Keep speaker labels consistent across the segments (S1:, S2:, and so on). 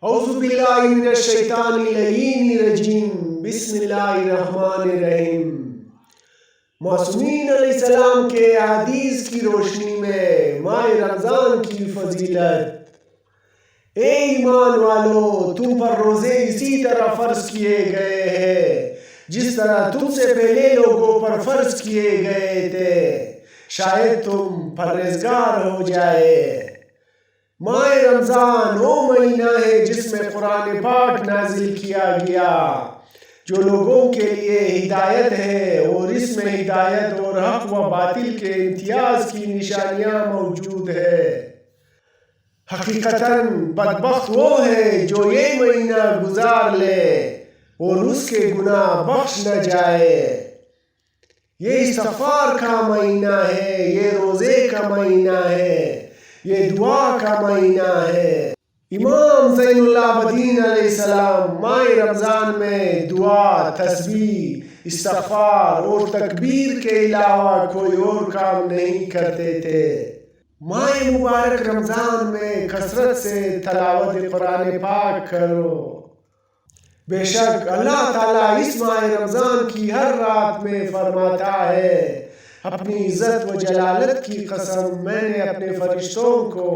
S1: اعوذ باللہ من الشیطان اللعین الرجیم، بسم اللہ الرحمن الرحیم۔ معصومین علیہ السلام کے احادیث کی روشنی میں ماہ رمضان کی فضیلت۔ اے ایمان والو، تم پر روزے اسی طرح فرض کیے گئے ہیں جس طرح تم سے پہلے لوگوں پر فرض کیے گئے تھے، شاید تم پرہیزگار ہو جائے۔ ماہ رمضان وہ مہینہ ہے جس میں قرآن پاک نازل کیا گیا، جو لوگوں کے لیے ہدایت ہے، اور اس میں ہدایت اور حق و باطل کے امتیاز کی نشانیاں موجود ہے۔ حقیقتاً بدبخت وہ ہے جو یہ مہینہ گزار لے اور اس کے گناہ بخش نہ جائے۔ یہ استغفار کا مہینہ ہے، یہ روزے کا مہینہ ہے، یہ دعا کا مہینہ ہے۔ امام زین العابدین علیہ السلام ماہ رمضان میں دعا، تسبیح، استغفار اور تکبیر کے علاوہ کوئی اور کام نہیں کرتے تھے۔ ماہ مبارک رمضان میں کثرت سے تلاوت قرآن پاک کرو۔ بے شک اللہ تعالیٰ اس ماہ رمضان کی ہر رات میں فرماتا ہے، اپنی عزت و جلالت کی قسم، میں نے اپنے فرشتوں کو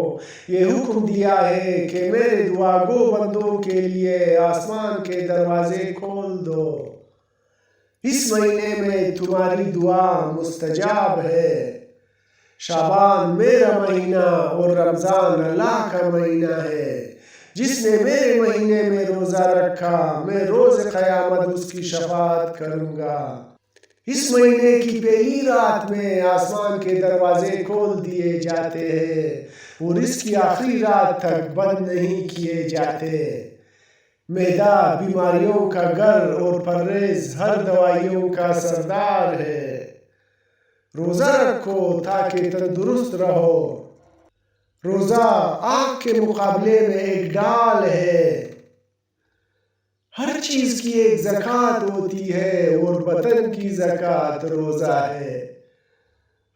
S1: یہ حکم دیا ہے کہ میرے دعا گو بندوں کے لیے آسمان کے دروازے کھول دو۔ اس مہینے میں تمہاری دعا مستجاب ہے۔ شعبان میرا مہینہ اور رمضان اللہ کا مہینہ ہے۔ جس نے میرے مہینے میں روزہ رکھا، میں روز قیامت اس کی شفاعت کروں گا۔ اس مہینے کی پہلی رات میں آسمان کے دروازے کھول دیے جاتے ہیں اور اس کی آخری رات تک بند نہیں کیے جاتے۔ معدہ بیماریوں کا گھر اور پرہیز ہر دوائیوں کا سردار ہے۔ روزہ رکھو تاکہ تندرست رہو۔ روزہ آگ کے مقابلے میں ایک ڈال ہے۔ ہر چیز کی ایک زکوٰۃ ہوتی ہے اور بدن کی زکوٰۃ روزہ ہے۔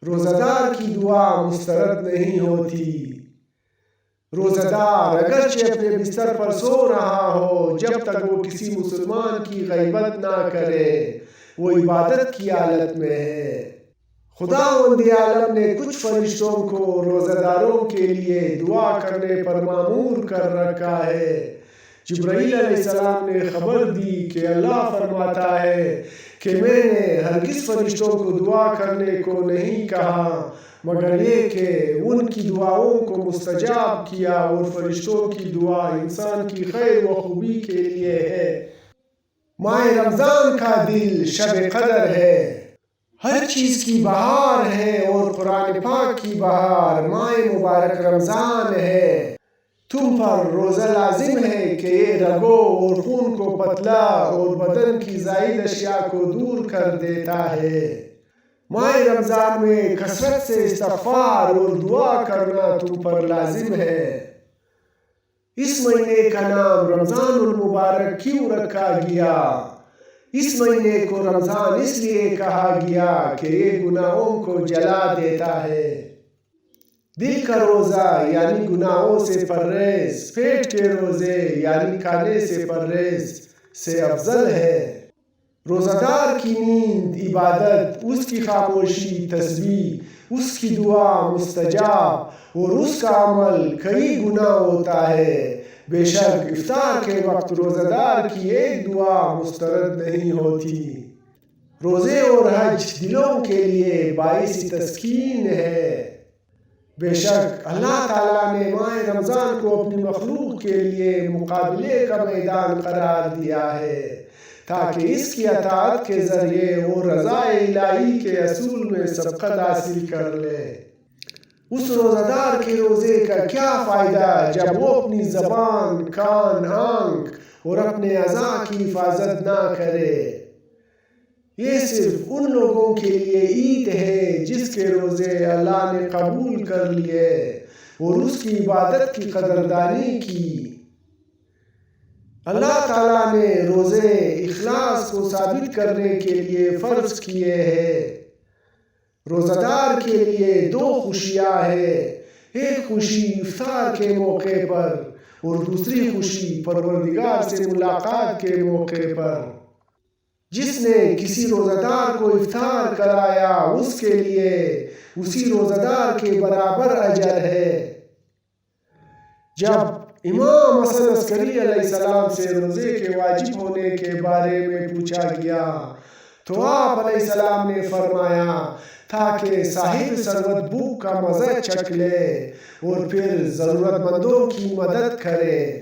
S1: روزہ دار کی دعا مسترد نہیں ہوتی۔ روزہ دار اگرچہ اپنے بستر پر سو رہا ہو، جب تک وہ کسی مسلمان کی غیبت نہ کرے، وہ عبادت کی حالت میں ہے۔ خداوند عالم نے کچھ فرشتوں کو روزہ داروں کے لیے دعا کرنے پر مامور کر رکھا ہے۔ جبرائیل علیہ السلام نے خبر دی کہ اللہ فرماتا ہے کہ میں نے ہرگز فرشتوں کو دعا کرنے کو نہیں کہا مگر یہ کہ ان کی دعاؤں کو مستجاب کیا، اور فرشتوں کی دعا انسان کی خیر و خوبی کے لیے ہے۔ ماہ رمضان کا دل شب قدر ہے۔ ہر چیز کی بہار ہے اور قرآن پاک کی بہار ماہ مبارک رمضان ہے۔ تم پر روزہ لازم ہے کہ یہ رگوں اور خون کو پتلا اور بدن کی زائد اشیاء کو دور کر دیتا ہے۔ ماہ رمضان میں کثرت سے استغفار اور دعا کرنا تم پر لازم ہے۔ اس مہینے کا نام رمضان المبارک کیوں رکھا گیا؟ اس مہینے کو رمضان اس لیے کہا گیا کہ یہ گناہوں کو جلا دیتا ہے۔ دل کا روزہ یعنی گناہوں سے پرہیز، پیٹ کے روزے یعنی کھانے سے پرہیز سے افضل ہے۔ روزہ دار کی نیند عبادت، اس کی خاموشی تسبیح، اس کی دعا مستجاب اور اس کا عمل کئی گنا ہوتا ہے۔ بے شک افطار کے وقت روزہ دار کی ایک دعا مسترد نہیں ہوتی۔ روزے اور حج دلوں کے لیے باعث تسکین ہے۔ بے شک اللہ تعالیٰ نے ماہ رمضان کو اپنی مخلوق کے لیے مقابلے کا میدان قرار دیا ہے تاکہ اس کی اطاعت کے ذریعے وہ رضا الہی کے اصول میں سبقت حاصل کر لے۔ اس روزہ دار کے روزے کا کیا فائدہ جب وہ اپنی زبان، کان، آنکھ اور اپنے اعضاء کی حفاظت نہ کرے۔ یہ صرف ان لوگوں کے لیے عید ہے جس کے روزے اللہ نے قبول کر لیے اور اس کی عبادت کی قدردانی کی۔ اللہ تعالیٰ نے روزے اخلاص کو ثابت کرنے کے لیے فرض کیے ہیں۔ روزہ دار کے لیے دو خوشیاں ہیں، ایک خوشی افطار کے موقع پر اور دوسری خوشی پروردگار سے ملاقات کے موقع پر۔ جس نے کسی روزہ دار کو افطار کرایا اس کے لیے اسی روزہ دار کے برابر اجر ہے۔ جب امام حسن عسکری علیہ السلام سے روزے کے واجب ہونے کے بارے میں پوچھا گیا تو آپ علیہ السلام نے فرمایا تاکہ صاحب ثروت بھوک کا مزہ چکھ لے اور پھر ضرورت مندوں کی مدد کرے۔